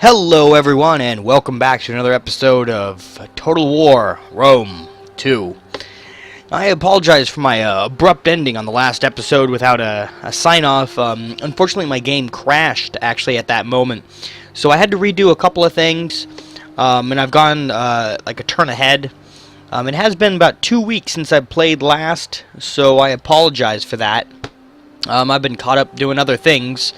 Hello everyone and welcome back to another episode of Total War Rome 2. I apologize for my abrupt ending on the last episode without a sign-off. Unfortunately my game crashed actually at that moment, so I had to redo a couple of things, and I've gone like a turn ahead. It has been about 2 weeks since I played last, so I apologize for that. I've been caught up doing other things.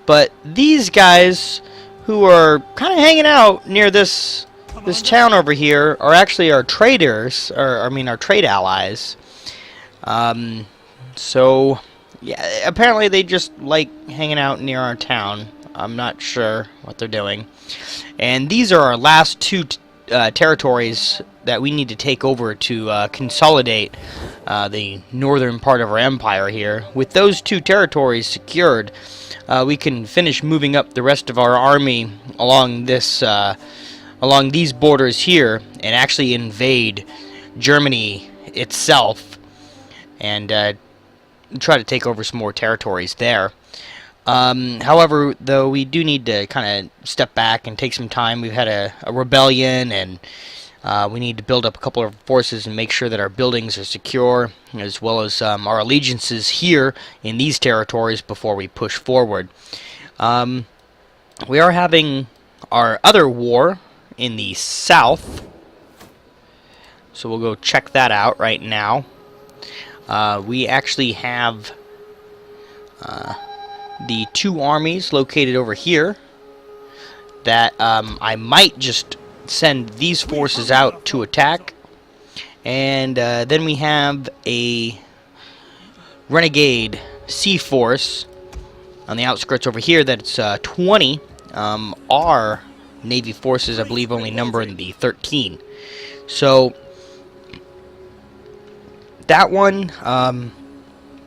But these guys who are kind of hanging out near this town over here are actually our traders, or I mean our trade allies. So yeah, apparently they just like hanging out near our town. I'm not sure what they're doing. And these are our last two territories that we need to take over to consolidate the northern part of our empire here. With those two territories secured, we can finish moving up the rest of our army along this, along these borders here, and actually invade Germany itself, and try to take over some more territories there. However, though, we do need to kind of step back and take some time. We've had a rebellion, and we need to build up a couple of forces and make sure that our buildings are secure, as well as our allegiances here in these territories before we push forward. We are having our other war in the south, so we'll go check that out right now. We actually have the two armies located over here that I might just send these forces out to attack, and then we have a renegade sea force on the outskirts over here that's 20. Our navy forces, I believe, only number in the 13. So that one, I'm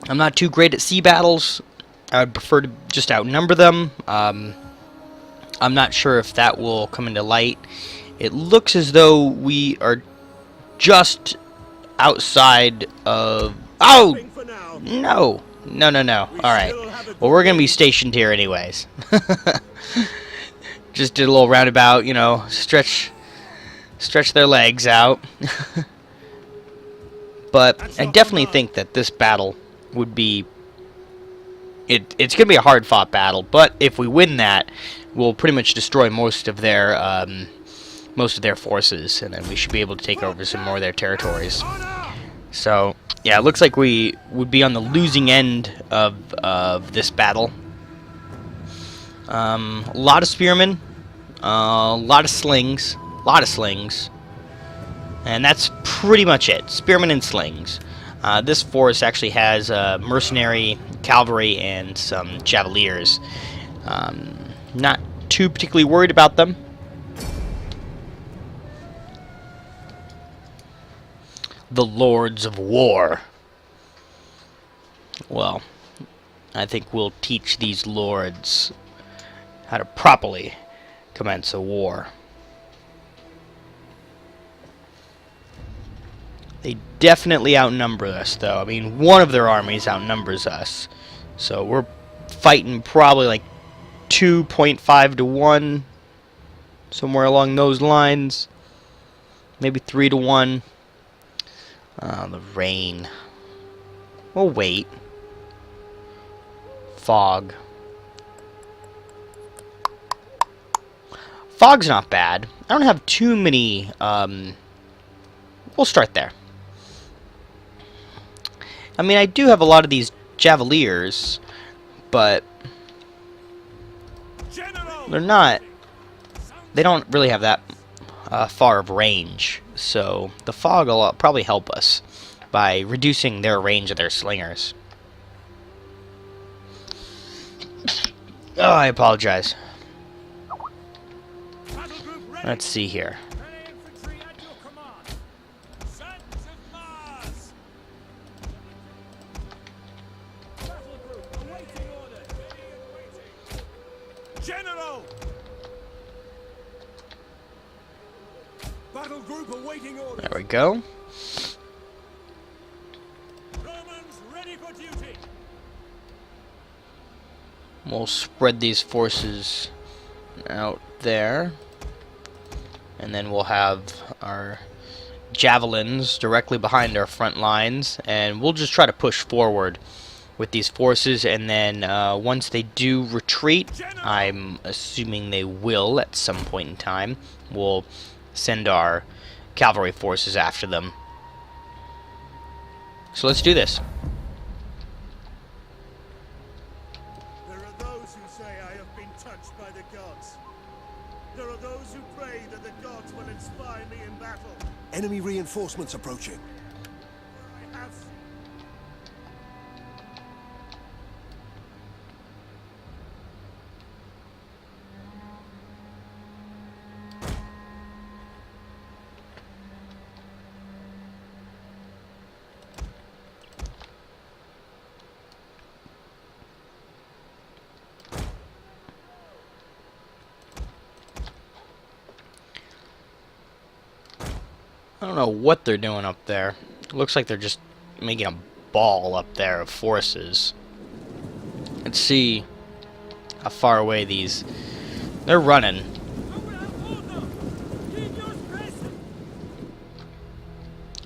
not too great at sea battles. I would prefer to just outnumber them. I'm not sure if that will come into light. It looks as though we are just outside of... Oh! No! No. Alright. Well, we're going to be stationed here anyways. Just did a little roundabout, you know, stretch their legs out. But I definitely think that this battle would be... It's going to be a hard-fought battle, but if we win that, we'll pretty much destroy most of their forces, and then we should be able to take over some more of their territories. So, yeah, it looks like we would be on the losing end of this battle. A lot of spearmen, a lot of slings, and that's pretty much it. Spearmen and slings. This force actually has mercenary, cavalry, and some javeliers. Not too particularly worried about them. The Lords of War. Well, I think we'll teach these lords how to properly commence a war. They definitely outnumber us, though. I mean, one of their armies outnumbers us. So we're fighting probably like 2.5 to 1. Somewhere along those lines. Maybe 3 to 1. The rain. We'll wait. Fog. Fog's not bad. I don't have too many... we'll start there. I mean, I do have a lot of these javeliers, but they're not... They don't really have that far of range, so the fog will probably help us by reducing their range of their slingers. Oh, I apologize. Let's see here. There we go. We'll spread these forces out there. And then we'll have our javelins directly behind our front lines, and we'll just try to push forward with these forces, and then once they do retreat, I'm assuming they will at some point in time, we'll send our cavalry forces after them. So let's do this. There are those who say I have been touched by the gods. There are those who pray that the gods will inspire me in battle. Enemy reinforcements approaching. I have I don't know what they're doing up there. It looks like they're just making a ball up there of forces. Let's see how far away these... They're running.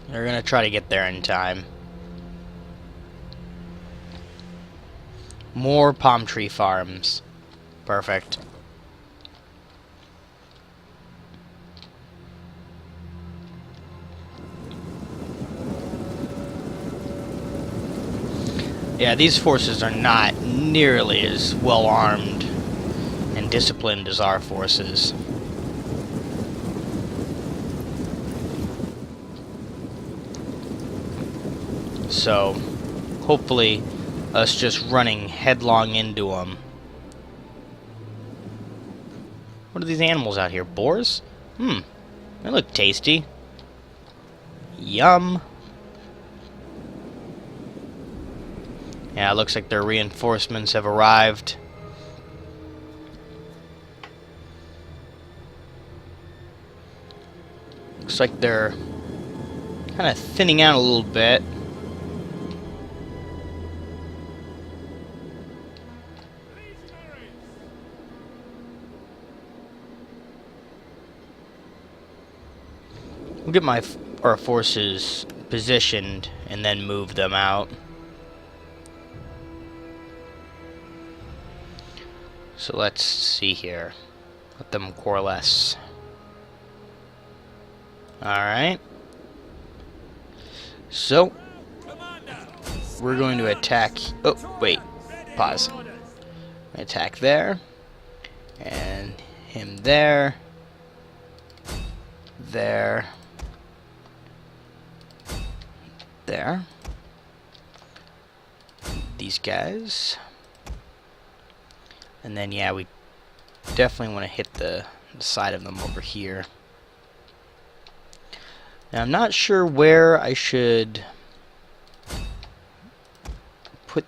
They're gonna try to get there in time. More palm tree farms. Perfect. Yeah, these forces are not nearly as well armed and disciplined as our forces. So, hopefully, us just running headlong into them. What are these animals out here? Boars? They look tasty. Yum. Yeah, it looks like their reinforcements have arrived. Looks like they're kind of thinning out a little bit. We'll get our forces positioned and then move them out. So let's see here. Let them coalesce. Alright. So, we're going to attack... Oh, wait. Pause. Attack there. And him there. There. There. These guys. And then, yeah, we definitely want to hit the side of them over here. Now, I'm not sure where I should put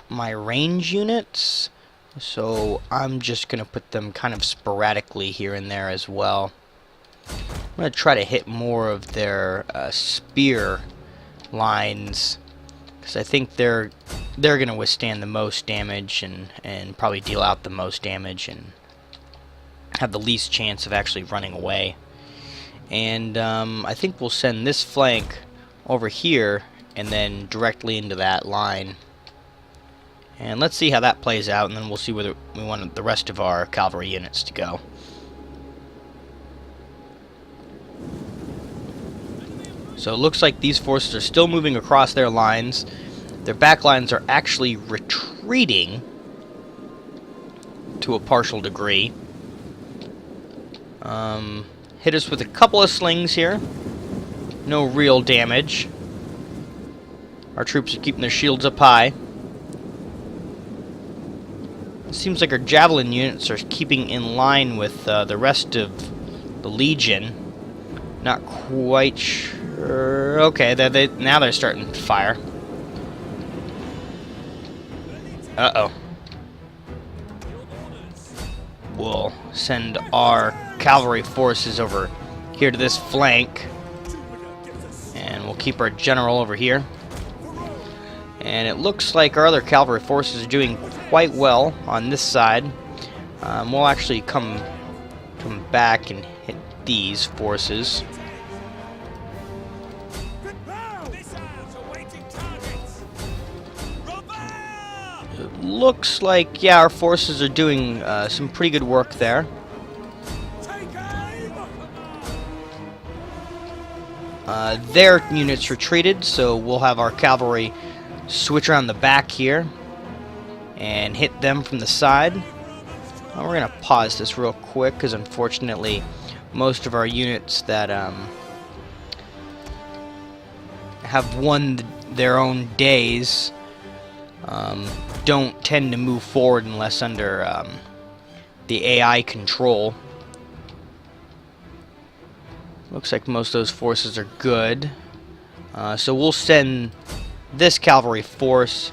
my range units, so I'm just going to put them kind of sporadically here and there as well. I'm going to try to hit more of their spear lines, because I think they're going to withstand the most damage and probably deal out the most damage and have the least chance of actually running away. And I think we'll send this flank over here and then directly into that line. And let's see how that plays out, and then we'll see where we want the rest of our cavalry units to go. So it looks like these forces are still moving across their lines. Their back lines are actually retreating to a partial degree. Hit us with a couple of slings here. No real damage. Our troops are keeping their shields up high. It seems like our javelin units are keeping in line with the rest of the Legion. Not quite sure. Okay, now they're starting to fire. Uh-oh. We'll send our cavalry forces over here to this flank. And we'll keep our general over here. And it looks like our other cavalry forces are doing quite well on this side. We'll actually come back and hit these forces. It looks like, yeah, our forces are doing some pretty good work there. Their units retreated, so we'll have our cavalry switch around the back here and hit them from the side. We're going to pause this real quick because unfortunately most of our units that have won their own days don't tend to move forward unless under the AI control. Looks like most of those forces are good. So we'll send this cavalry force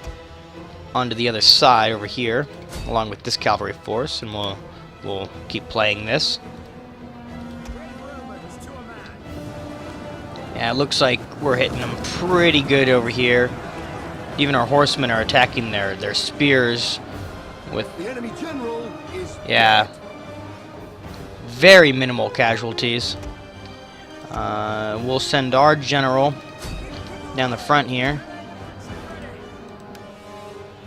onto the other side over here, along with this cavalry force, and we'll keep playing this. Yeah, it looks like we're hitting them pretty good over here. Even our horsemen are attacking their spears with, The enemy general is yeah, very minimal casualties. We'll send our general down the front here.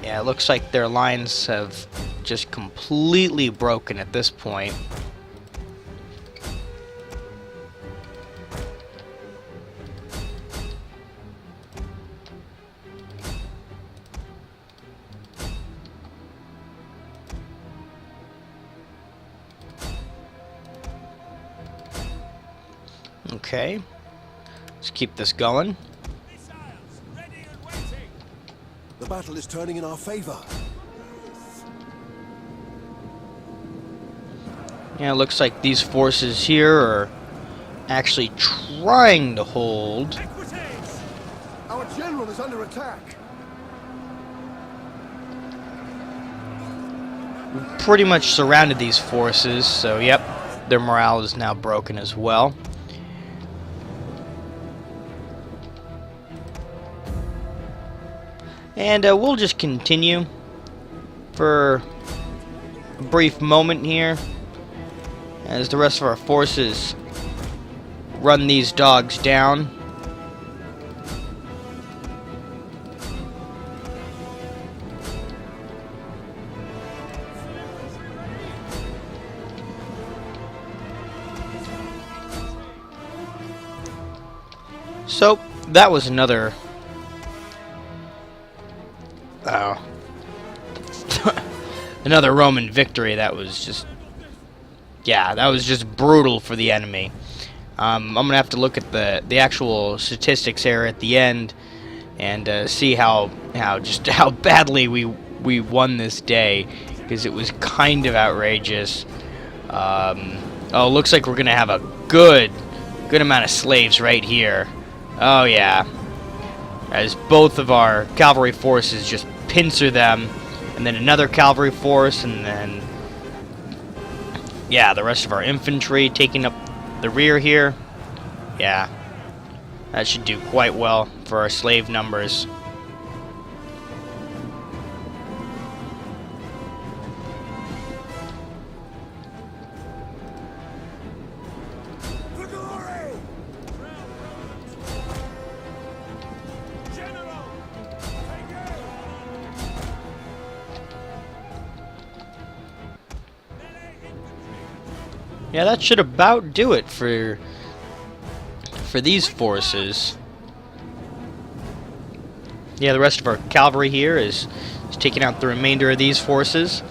Yeah, it looks like their lines have just completely broken at this point. Okay, let's keep this going. The battle is turning in our favor. Yeah, it looks like these forces here are actually trying to hold. Our general is under attack. We've pretty much surrounded these forces, so yep, their morale is now broken as well. And we'll just continue for a brief moment here as the rest of our forces run these dogs down. So that was another another Roman victory. That was just, yeah, that was just brutal for the enemy. I'm gonna have to look at the actual statistics here at the end and see how badly we won this day, because it was kind of outrageous. Oh, looks like we're gonna have a good amount of slaves right here. Oh yeah, as both of our cavalry forces just pincer them, and then another cavalry force, and then, yeah, the rest of our infantry taking up the rear here. Yeah, that should do quite well for our slave numbers. Yeah, that should about do it for these forces. Yeah, the rest of our cavalry here is taking out the remainder of these forces.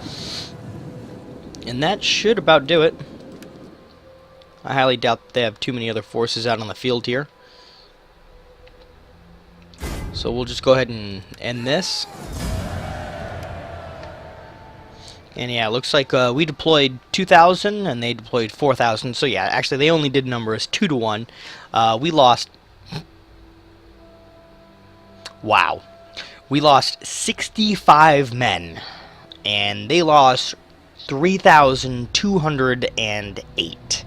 And that should about do it. I highly doubt that they have too many other forces out on the field here. So we'll just go ahead and end this. And yeah, it looks like we deployed 2,000 and they deployed 4,000. So yeah, actually they only did number as 2 to 1. We lost... Wow. We lost 65 men. And they lost 3,208.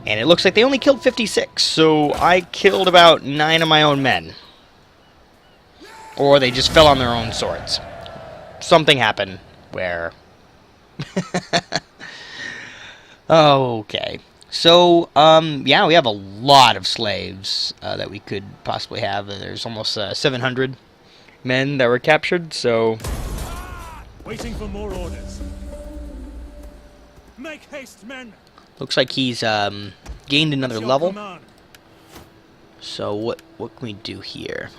And it looks like they only killed 56. So I killed about 9 of my own men. Or they just fell on their own swords. Something happened where Okay. So, yeah, we have a lot of slaves that we could possibly have. There's almost 700 men that were captured, so... Waiting for more orders. Make haste, men. Looks like he's gained another Your level. command. So what can we do here?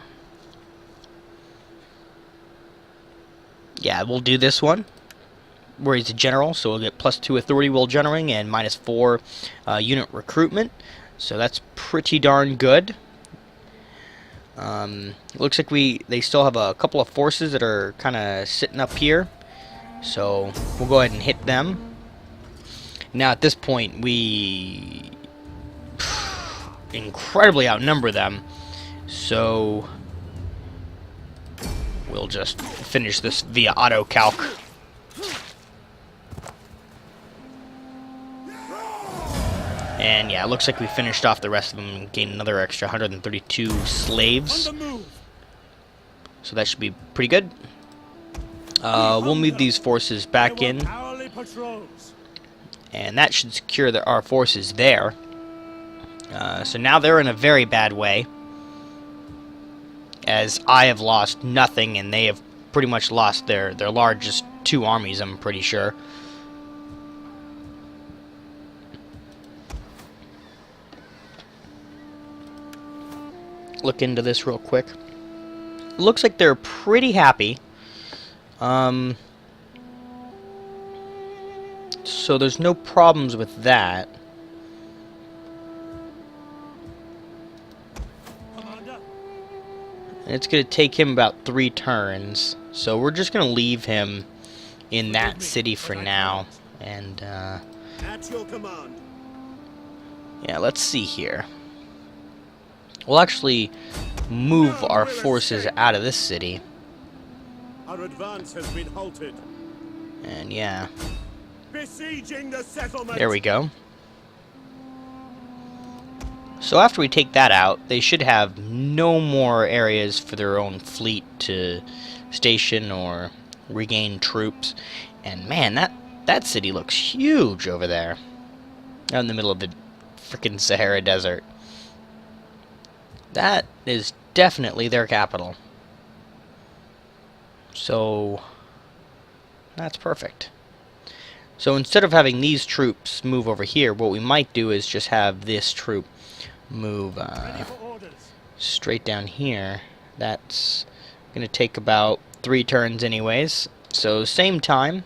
Yeah, we'll do this one, where he's a general, so we'll get +2 authority while generaling and -4 unit recruitment. So that's pretty darn good. Looks like they still have a couple of forces that are kind of sitting up here, so we'll go ahead and hit them. Now at this point we incredibly outnumber them, so we'll just finish this via auto calc. And yeah, it looks like we finished off the rest of them and gained another extra 132 slaves. On the move. So that should be pretty good. We'll move these forces back There were in, hourly patrols. and that should secure our forces there. So now they're in a very bad way, as I have lost nothing, and they have pretty much lost their largest 2 armies, I'm pretty sure. Look into this real quick. Looks like they're pretty happy. So there's no problems with that. Commander. And it's going to take him about 3 turns. So we're just going to leave him in that city for now. And, At your command. yeah, let's see here. We'll actually move our forces out of this city. Our advance has been halted. And, yeah, Besieging the settlement. there we go. So after we take that out, they should have no more areas for their own fleet to station or regain troops. And man, that city looks huge over there, out in the middle of the frickin' Sahara Desert. That is definitely their capital. So that's perfect. So instead of having these troops move over here, what we might do is just have this troop move Ready for orders. straight down here. That's going to take about 3 turns anyways. So same time.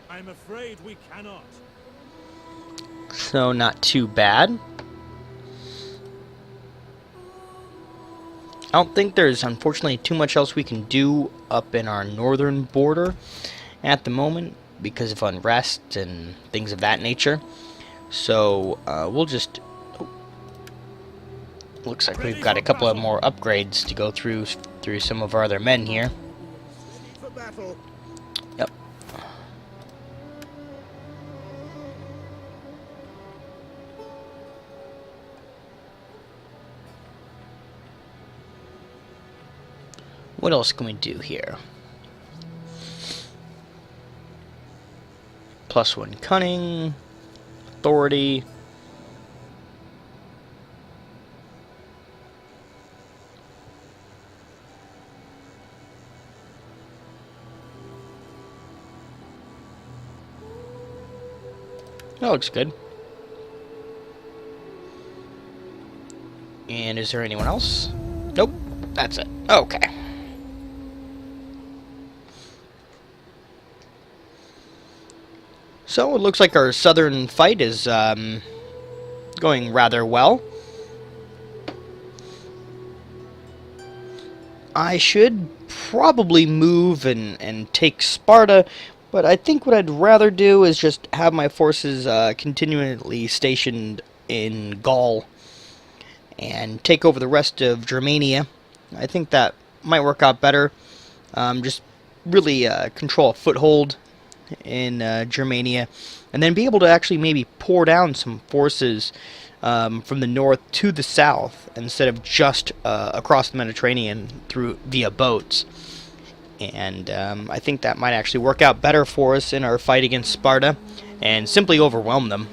I'm afraid we cannot. So not too bad. I don't think there's unfortunately too much else we can do up in our northern border at the moment because of unrest and things of that nature. So we'll just... looks like we've got a couple of more upgrades to go through some of our other men here. Ready for battle. Yep. What else can we do here? +1 cunning, authority. That looks good. And is there anyone else? Nope, that's it. Okay. So it looks like our southern fight is going rather well. I should probably move and take Sparta, but I think what I'd rather do is just have my forces continually stationed in Gaul and take over the rest of Germania. I think that might work out better. Just really control a foothold in Germania, and then be able to actually maybe pour down some forces from the north to the south instead of just across the Mediterranean via boats. And I think that might actually work out better for us in our fight against Sparta, and simply overwhelm them.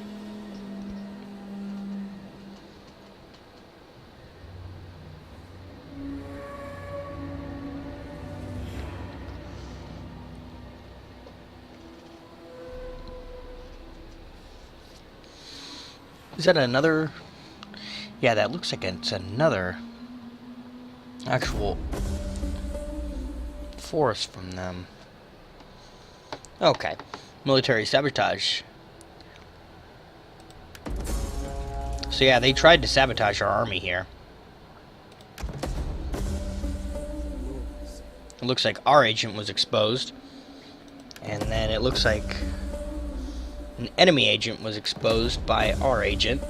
Is that another? Yeah, that looks like it's another actual force from them. Okay. Military sabotage. So yeah, they tried to sabotage our army here. It looks like our agent was exposed. And then it looks like an enemy agent was exposed by our agent.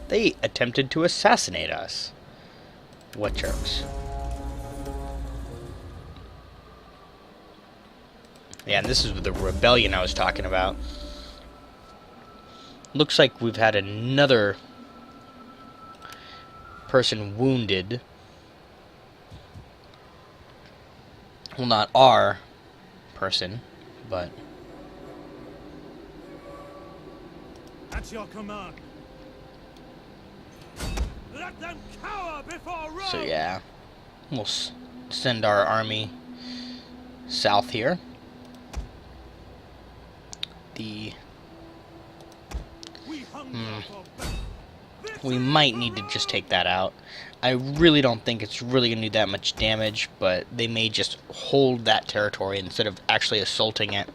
They attempted to assassinate us. What jerks. Yeah, and this is the rebellion I was talking about. Looks like we've had another person wounded. Well, not our person, but... At your command. Let them cower before Rome. So yeah, we'll send our army south here. We might need to just take that out. I really don't think it's really going to do that much damage, but they may just hold that territory instead of actually assaulting it.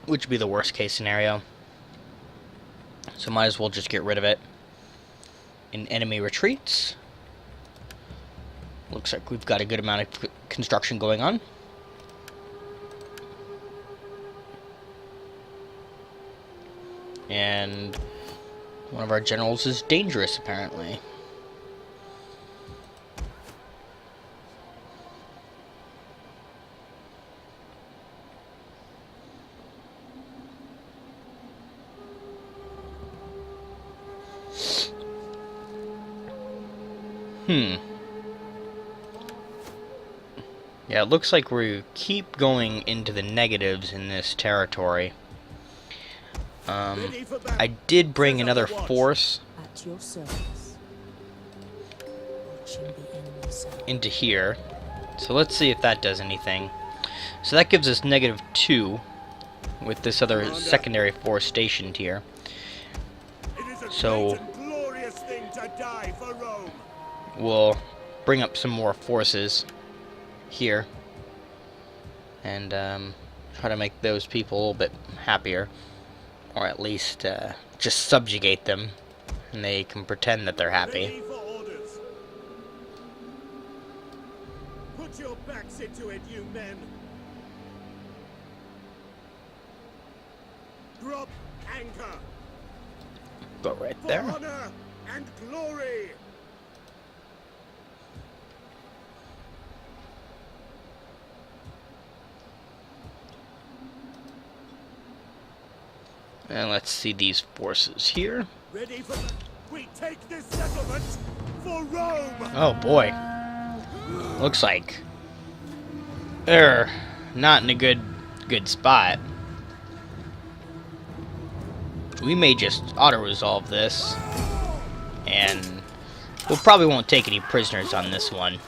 Which would be the worst case scenario. So might as well just get rid of it. In enemy retreats. Looks like we've got a good amount of construction going on. And one of our generals is dangerous, apparently. Yeah, it looks like we keep going into the negatives in this territory. I did bring another force At your service. Watching the enemy side. into here. So let's see if that does anything. So that gives us -2 with this other secondary force stationed here. It is a So- great and glorious thing to die for Rome. We'll bring up some more forces here. And try to make those people a little bit happier. Or at least just subjugate them. And they can pretend that they're happy. Ready for orders. Put your backs into it, you men. Drop anchor. Go right For there. honor and glory. And let's see these forces here. Ready for the... We take this settlement for Rome. Oh boy. Looks like they're not in a good spot. We may just auto-resolve this. And we probably won't take any prisoners on this one.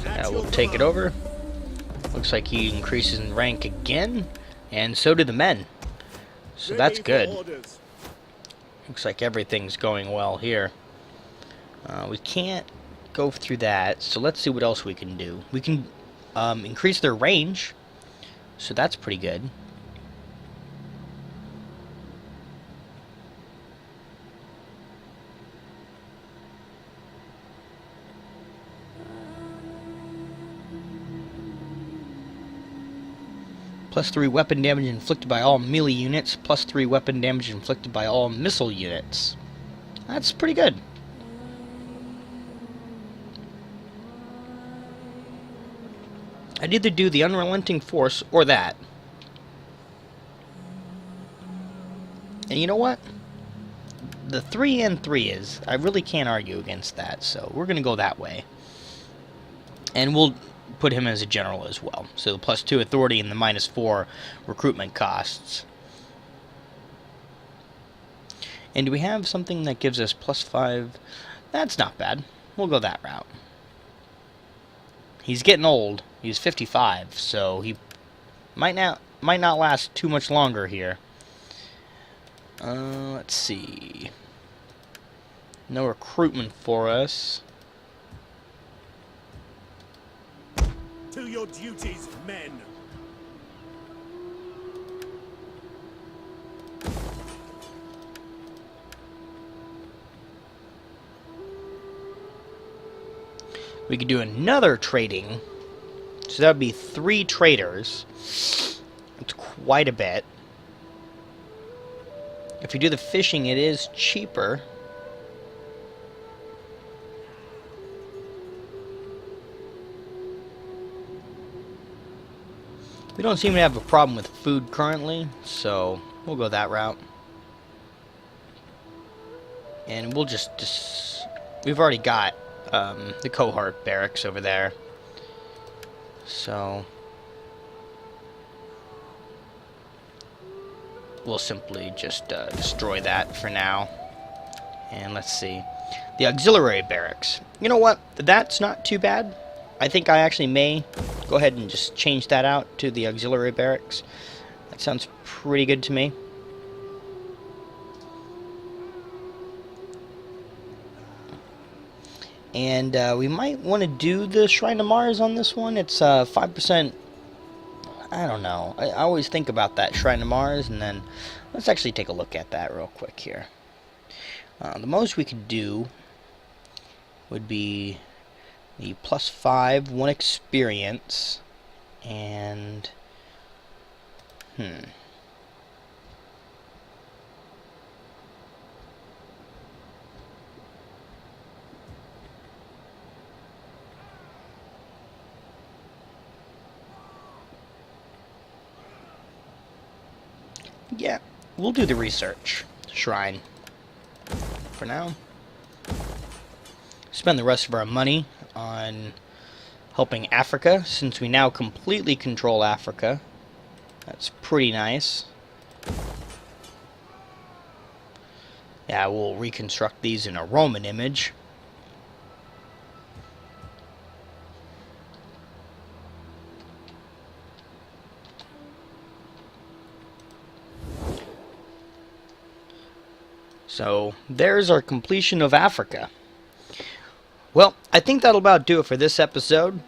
Yeah, we'll take it over. Looks like he increases in rank again, and so do the men. So that's good. Looks like everything's going well here. We can't go through that, so let's see what else we can do. We can increase their range, so that's pretty good. Plus 3 weapon damage inflicted by all melee units. Plus 3 weapon damage inflicted by all missile units. That's pretty good. I'd either do the Unrelenting Force or that. And you know what? The 3 and 3 is. I really can't argue against that, so we're going to go that way. And we'll put him as a general as well. So the plus 2 authority and the minus 4 recruitment costs. And do we have something that gives us plus 5? That's not bad. We'll go that route. He's getting old. He's 55, so he might not last too much longer here. Let's see. No recruitment for us. To your duties, men. We could do another trading. So that would be 3 traders. It's quite a bit. If we do the fishing, it is cheaper. We don't seem to have a problem with food currently, so we'll go that route. And we'll just we've already got the cohort barracks over there. So we'll simply just destroy that for now. And let's see. The auxiliary barracks. You know what? That's not too bad. I think I actually may go ahead and just change that out to the auxiliary barracks. That sounds pretty good to me. And we might want to do the Shrine of Mars on this one. It's 5%. I don't know. I always think about that Shrine of Mars, and then let's actually take a look at that real quick here. The most we could do would be the plus 5, 1 experience, and yeah, we'll do the research shrine for now. Spend the rest of our money on helping Africa, since we now completely control Africa. That's pretty nice. Yeah, we'll reconstruct these in a Roman image. So, there's our completion of Africa. Well, I think that'll about do it for this episode.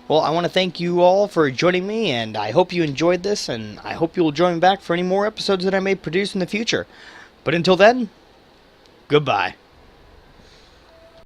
Well, I want to thank you all for joining me, and I hope you enjoyed this, and I hope you'll join me back for any more episodes that I may produce in the future. But until then, goodbye.